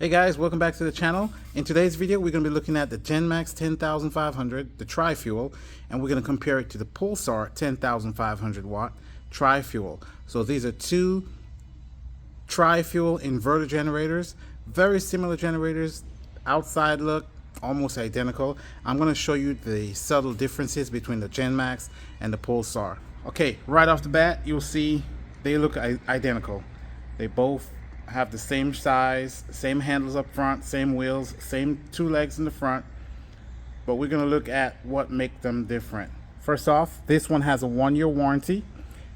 Hey guys, welcome back to the channel. In today's video, we're going to be looking at the Genmax 10500, the tri-fuel, and we're going to compare it to the Pulsar 10,500 watt tri-fuel. So these are two tri-fuel inverter generators, very similar generators, outside look almost identical. I'm going to show you the subtle differences between the Genmax and the Pulsar. Okay, right off the bat, you'll see they look identical. They both have the same size, same handles up front, same wheels, same two legs in the front, but we're going to look at what makes them different. First off, this one has a 1-year warranty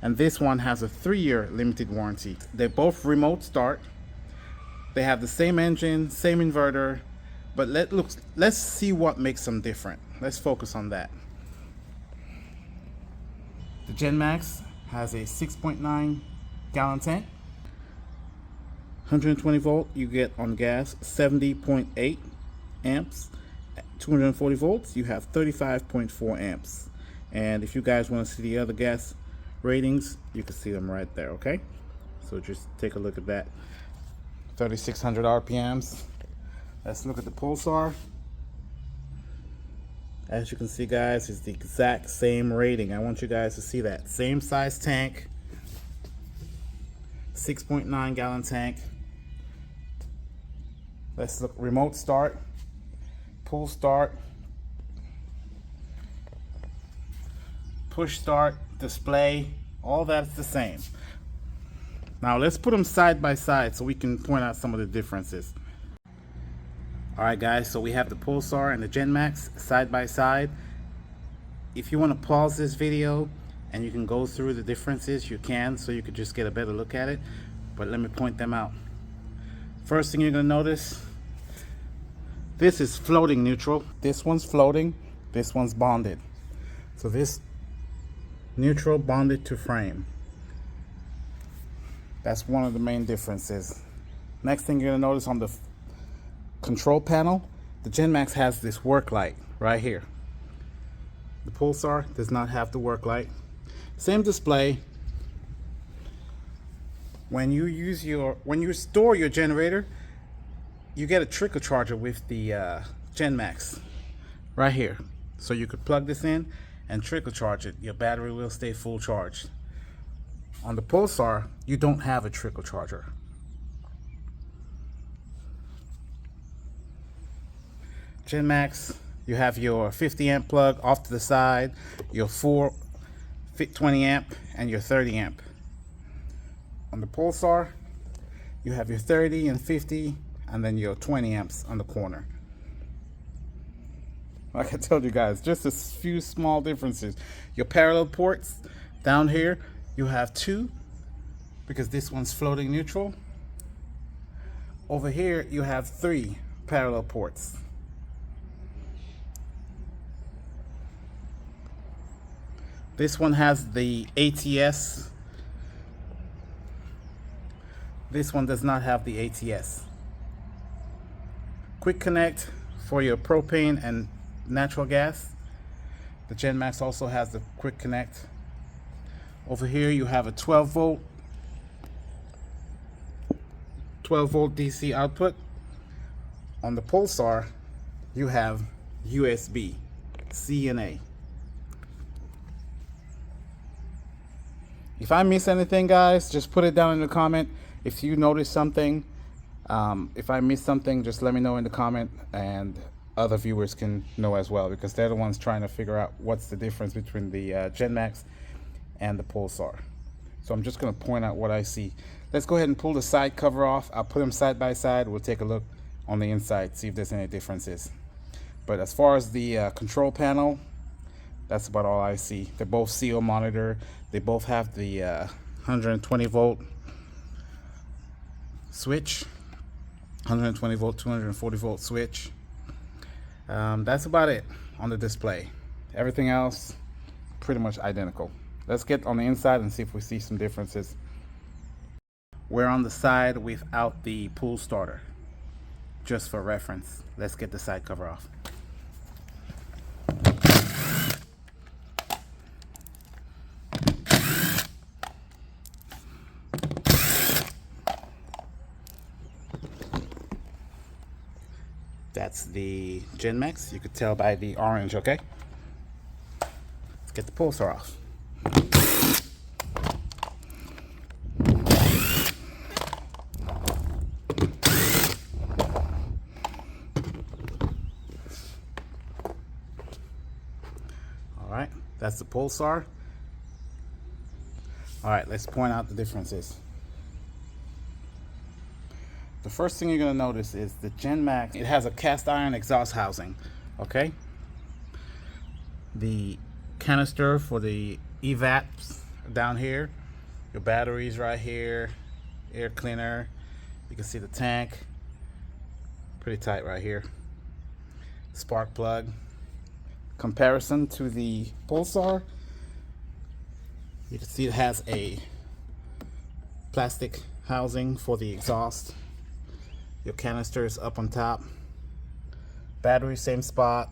and this one has a 3-year limited warranty. They both remote start. They have the same engine, same inverter, but let's see what makes them different. Let's focus on that. The Genmax has a 6.9 gallon tank. 120 volt, you get on gas 70.8 amps. 240 volts, you have 35.4 amps. And if you guys want to see the other gas ratings, you can see them right there. Okay, so just take a look at that. 3600 RPMs. Let's look at the Pulsar. As you can see, guys, it's the exact same rating. I want you guys to see that. Same size tank, 6.9 gallon tank. Let's look. Remote start, pull start, push start, display, all that's the same. Now let's put them side by side so we can point out some of the differences. Alright guys, so we have the Pulsar and the Genmax side by side. If you want to pause this video and you can go through the differences, you can, so you could just get a better look at it, but let me point them out. First thing you're going to notice, this is floating neutral. This one's floating, this one's bonded. So this neutral bonded to frame. That's one of the main differences. Next thing you're going to notice on the control panel, the Genmax has this work light right here. The Pulsar does not have the work light. Same display. When you store your generator, you get a trickle charger with the Genmax right here. So you could plug this in and trickle charge it. Your battery will stay full charged. On the Pulsar, you don't have a trickle charger. Genmax, you have your 50 amp plug off to the side, your 20 amp and your 30 amp. On the Pulsar, you have your 30 and 50 and then your 20 amps on the corner. Like I told you guys, just a few small differences. Your parallel ports down here, you have 2 because this one's floating neutral. Over here you have 3 parallel ports. This one has the ATS. This one does not have the ATS. Quick connect for your propane and natural gas. The Genmax also has the quick connect. Over here you have a 12 volt DC output. On the Pulsar you have USB C and A. If I miss anything, guys, just put it down in the comment. If you notice something, if I miss something, just let me know in the comment, and other viewers can know as well, because they're the ones trying to figure out what's the difference between the Genmax and the Pulsar. So I'm just going to point out what I see. Let's go ahead and pull the side cover off. I'll put them side by side. We'll take a look on the inside, see if there's any differences. But as far as the control panel, that's about all I see. They're both CO monitor. They both have the 120 volt switch, 120 volt, 240 volt switch. That's about it on the display. Everything else pretty much identical. Let's get on the inside and see if we see some differences. We're on the side without the pool starter, just for reference. Let's get the side cover off. That's the Genmax. You could tell by the orange, okay? Let's get the Pulsar off. Alright, that's the Pulsar. Alright, let's point out the differences. The first thing you're going to notice is the Genmax, it has a cast iron exhaust housing, okay? The canister for the evap's down here, your batteries right here, air cleaner, you can see the tank, pretty tight right here, spark plug. Comparison to the Pulsar, you can see it has a plastic housing for the exhaust. Your canister is up on top. Battery, same spot.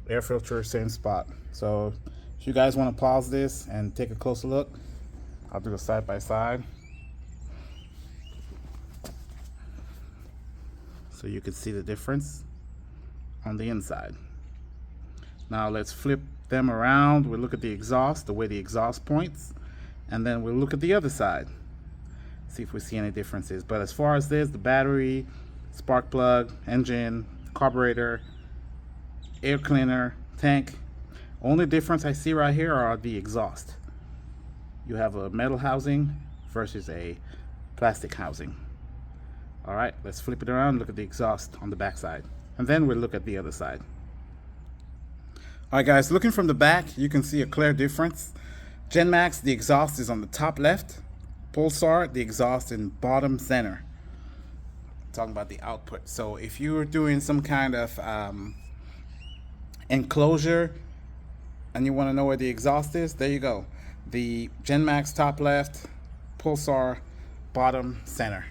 Air filter, same spot. So if you guys want to pause this and take a closer look, I'll do a side by side. So you can see the difference on the inside. Now let's flip them around. We'll look at the exhaust, the way the exhaust points, and then we'll look at the other side. See if we see any differences. But as far as this, the battery, spark plug, engine, carburetor, air cleaner, tank, only difference I see right here are the exhaust. You have a metal housing versus a plastic housing. Alright, let's flip it around, look at the exhaust on the back side, and then we'll look at the other side. Alright guys, looking from the back, you can see a clear difference. Genmax, the exhaust is on the top left. Pulsar, the exhaust in bottom center. Talking about the output. So if you were doing some kind of enclosure and you want to know where the exhaust is, there you go. The Genmax top left, Pulsar bottom center.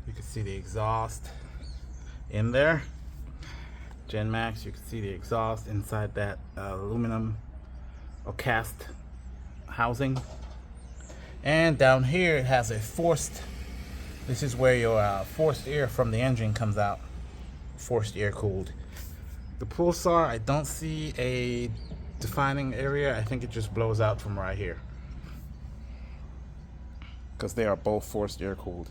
You can see the exhaust in there. Genmax, you can see the exhaust inside that aluminum or cast housing, and down here it has a forced, this is where your forced air from the engine comes out, forced air cooled. The Pulsar, I don't see a defining area. I think it just blows out from right here because they are both forced air cooled.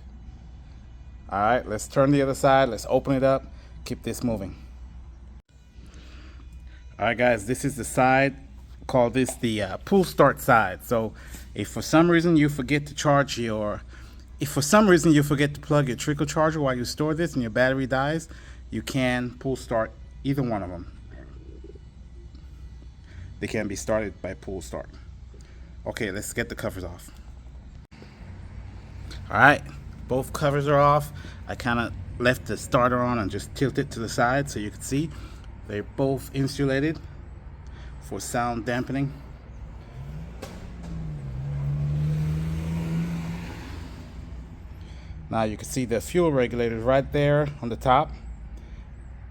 Alright, let's turn the other side, let's open it up, keep this moving. Alright guys, this is the side, call this the pull start side. So if for some reason you forget to charge your, if for some reason you forget to plug your trickle charger while you store this and your battery dies, you can pull start either one of them. They can be started by pull start. Okay, let's get the covers off. Alright, both covers are off. I kind of left the starter on and just tilt it to the side so you can see they're both insulated for sound dampening. Now you can see the fuel regulators right there on the top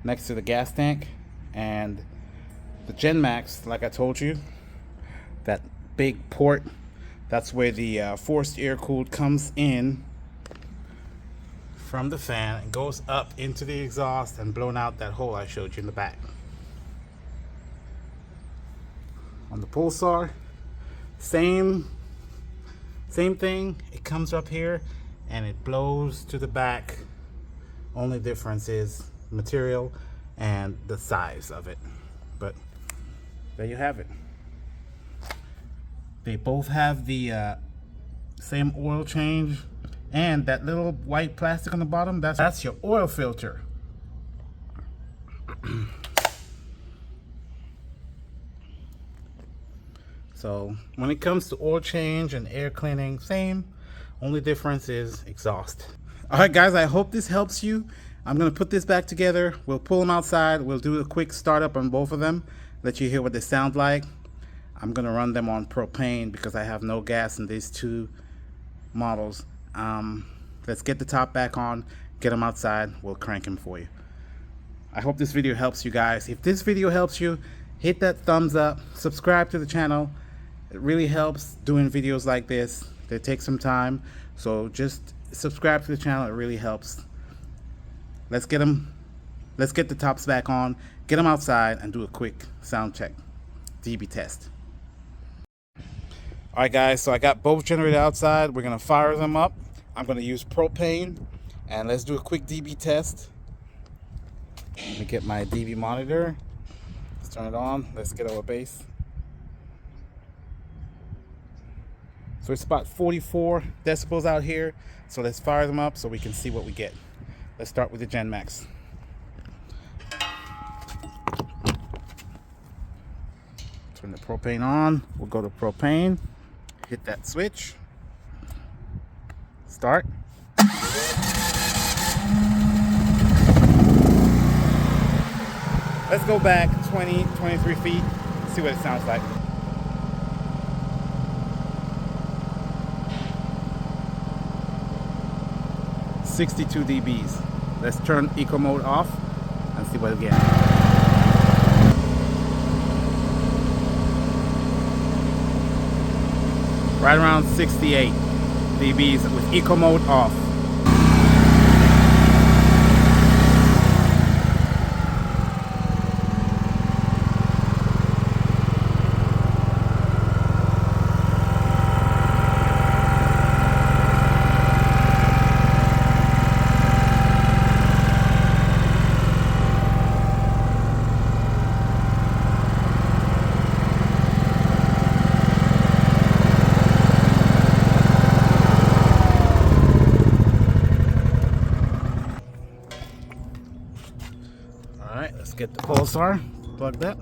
next to the gas tank, and the Genmax, like I told you, that big port, that's where the forced air cooled comes in from the fan and goes up into the exhaust and blown out that hole I showed you in the back. On the Pulsar, same thing. It comes up here and it blows to the back. Only difference is material and the size of it. But there you have it. They both have the same oil change, and that little white plastic on the bottom, that's your oil filter. So when it comes to oil change and air cleaning, same. Only difference is exhaust. Alright guys, I hope this helps you. I'm going to put this back together. We'll pull them outside. We'll do a quick startup on both of them. Let you hear what they sound like. I'm going to run them on propane because I have no gas in these two models. Let's get the top back on, get them outside. We'll crank them for you. I hope this video helps you guys. If this video helps you, hit that thumbs up, subscribe to the channel. It really helps doing videos like this. They take some time, so just subscribe to the channel. It really helps. Let's get the tops back on, get them outside, and do a quick sound check, dB test. All right, guys, so I got both generators outside. We're gonna fire them up. I'm gonna use propane, and let's do a quick dB test. Let me get my dB monitor. Let's turn it on. Let's get our base. So it's about 44 decibels out here. So let's fire them up so we can see what we get. Let's start with the Genmax. Turn the propane on. We'll go to propane. Hit that switch. Start. Let's go back 20, 23 feet. See what it sounds like. .62 dBs. Let's turn eco mode off and see what we get. Right around 68 dBs with eco mode off. Alright, let's get the Pulsar, plug that.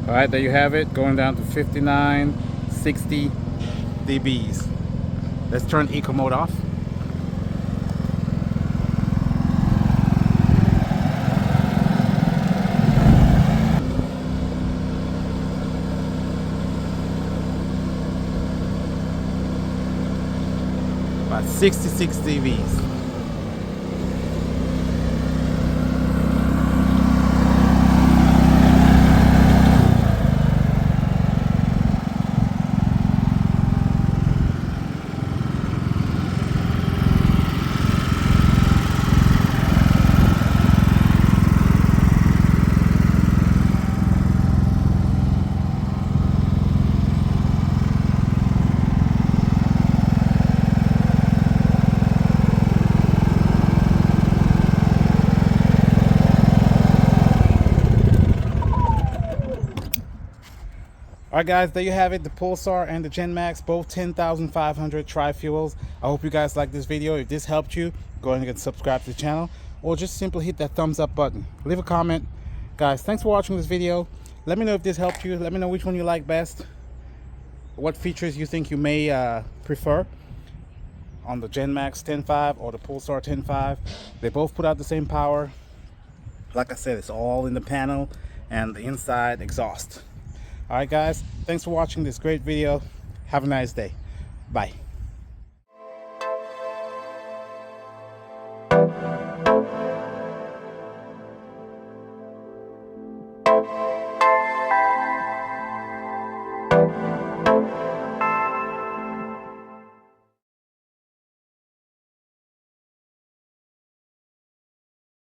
Alright, there you have it, going down to 59, 60 dBs. Let's turn eco mode off. About 66 dBs. Alright guys, there you have it, the Pulsar and the Genmax, both 10,500 tri-fuels. I hope you guys like this video. If this helped you, go ahead and subscribe to the channel, or just simply hit that thumbs up button. Leave a comment. Guys, thanks for watching this video. Let me know if this helped you. Let me know which one you like best, what features you think you may prefer on the Genmax 10.5 or the Pulsar 10.5. They both put out the same power. Like I said, it's all in the panel and the inside exhaust. Alright guys, thanks for watching this great video. Have a nice day. Bye.